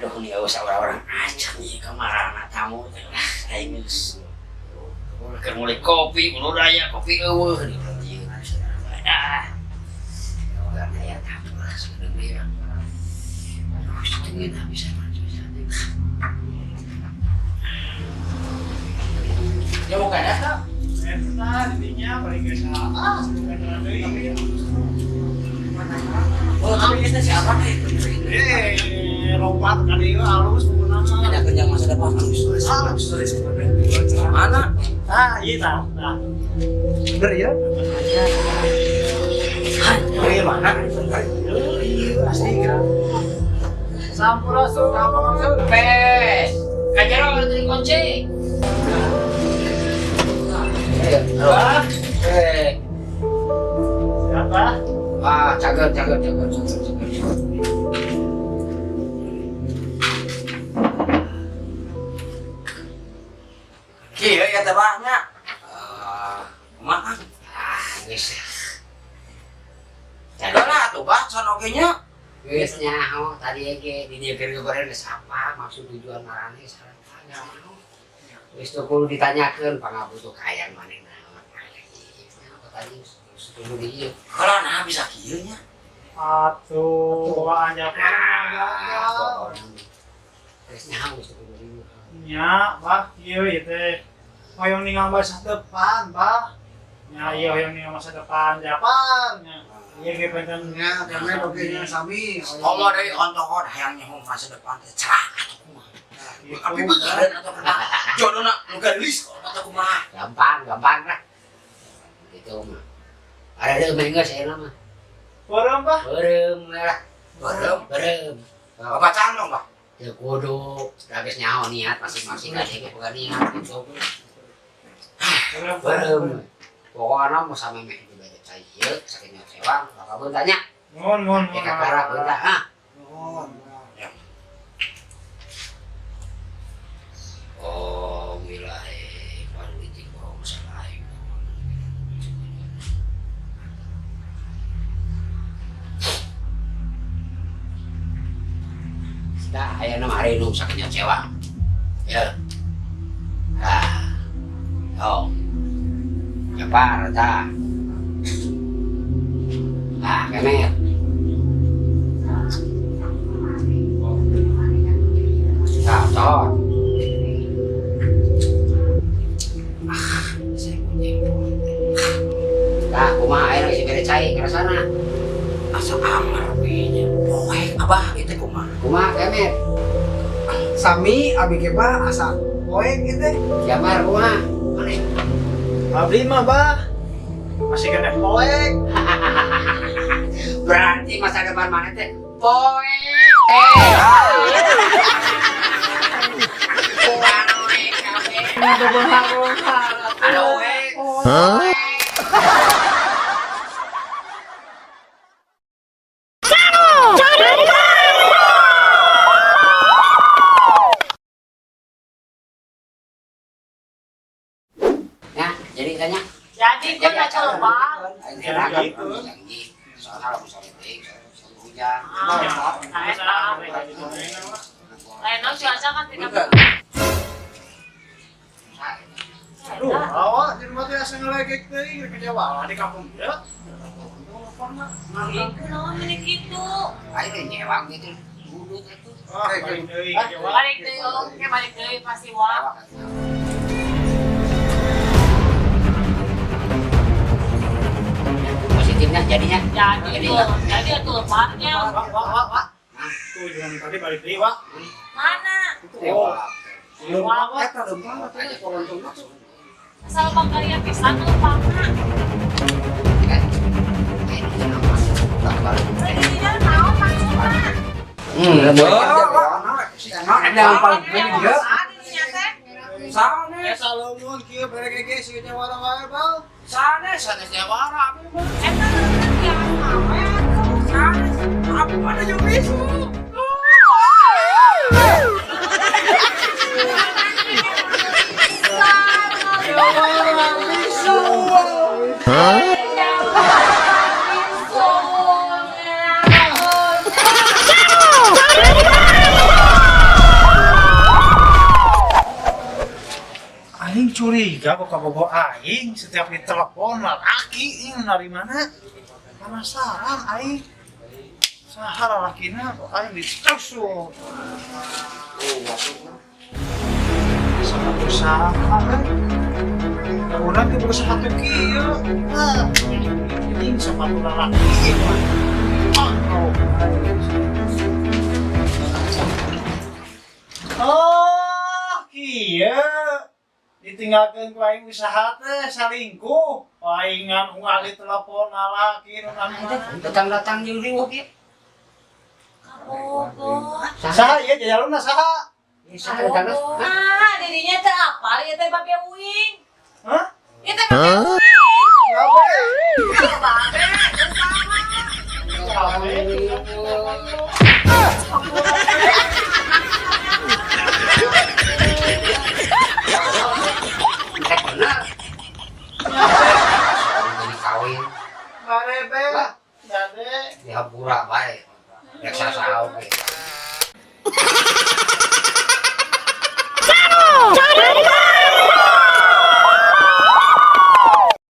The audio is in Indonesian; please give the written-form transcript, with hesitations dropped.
Aduh nih orang-orang acak nih kemarin tamu aing geus mulai kopi udah daya kopi eueuh nih berarti orang aya tamu sebenarnya aduh setengah bisa ya mau kada tak? Jadinya paling gak salah Oh tapi ini siapa nih? lompat kali itu halus menggunakan Ada kerja masa depan mana? iya tak Bener ya? Dari mana? asli kan sampurasun Pes Kajaro dari kunci Halo. Siapa? Cager. Kieu ya teh bahnya. Kumaha? Geus. Cagerlah atuh bah can oge nya. Geus nyaho tadi ge di dieu keur gebeureun geus apa maksud tujuan marane sareng mau. Geus teu kudu ditanyakeun pangabutuh kaayaan manehna. Tadi setuju di ieu. Kalau nah bisa kieu nya. Atuh anjak mana Geus nyaho geus kudu di ieu. nya bah ieu teh hoyong ningal masa depan bah nya ieu hoyong ningal masa depan Jepang nya ieu ge pentingnya karena oge sami Ngomong dari ontohon hayang nyaho masa depan teh cerah atuh kumaha. Tapi beneran atau kumaha? Jodohna nu geulis atau kumaha? Gampang lah. Gitu mah. Ada deumeng geus ayeuna mah. Beureum bah Beureum lah. Beureum. Bacaan dong, Pak. Teu kudu, geus nyaho niat masing-masing ade ge boga niat gitu. Beureum. Pokona mau samemeh di bade cai ieu saking sewang bakal tanya. Ngon. Eka kara beunta ah. Ngon. Oh, wilahe baru izin bawa masalah aing. Dah, aya nama hari nu sakinya cewang. Ya. Oh. Japar ta. Kemet. Cocok. Kumaha ayeuna geus bere cai ka sana. Asa amar we nya. Poek abah ieu teh kumaha? Kumaha kemet? Sami abi ge bah asa poek ieu teh Jamar kumaha? Maneh. abdi mah bah masih kena poek Berarti masa depan maneh teh poek. ada berharap Ada poek. Ya, jadi tanya. Jadi kan ada lembang. Janji. Soalnya kalau misalnya hujan. Lainnya cuaca kan tidak aduh awak di rumah teh asa ngelegek teh kecewa di kampung dia gitu loh, ini gitu. Ayo nyewang gitu. Duduk itu. balik deui kecewa Balik deh, oke balik deh pasti wah. Positifnya jadinya. Jadi itu lemparnya. wak tuh jangan tadi balik deui wak Mana? lempang eta lempang teh kolontonnya Asal bang kalian bisa lempangnya. Lagi tidak tahu maksudnya. Ada yang paling dia. ya salomon kieu bere gege si jawara wae bal Sanes jawara. Emang yang mau ya? Sanes. Apa pada yang bisu? curiga kok kabogo aing setiap ditelepon laki ini dari mana? Penasaran aing. Saha lalakina kok aing ditusuk. Sama berusaha kan? Orang ke berusaha tuh kieu. Ini sepatu lalaki. Oh, kieu. Ditinggalkan ku aing usaha teh salingkuh. Aingan ungali telepon lalaki nu Datang-datang jeung riweuh ieu. Kabogo. saha ieu jajaluna saha? Saha datang-datang? Ah, dirinya teh apa? Ieu teh Babe Uing. Hah? Ieu teh Babe Uing. Ngabe? Babe, Entek bener. Jadi kawin Barebe. Jade. di Hapura bae. Rek sasaha oge.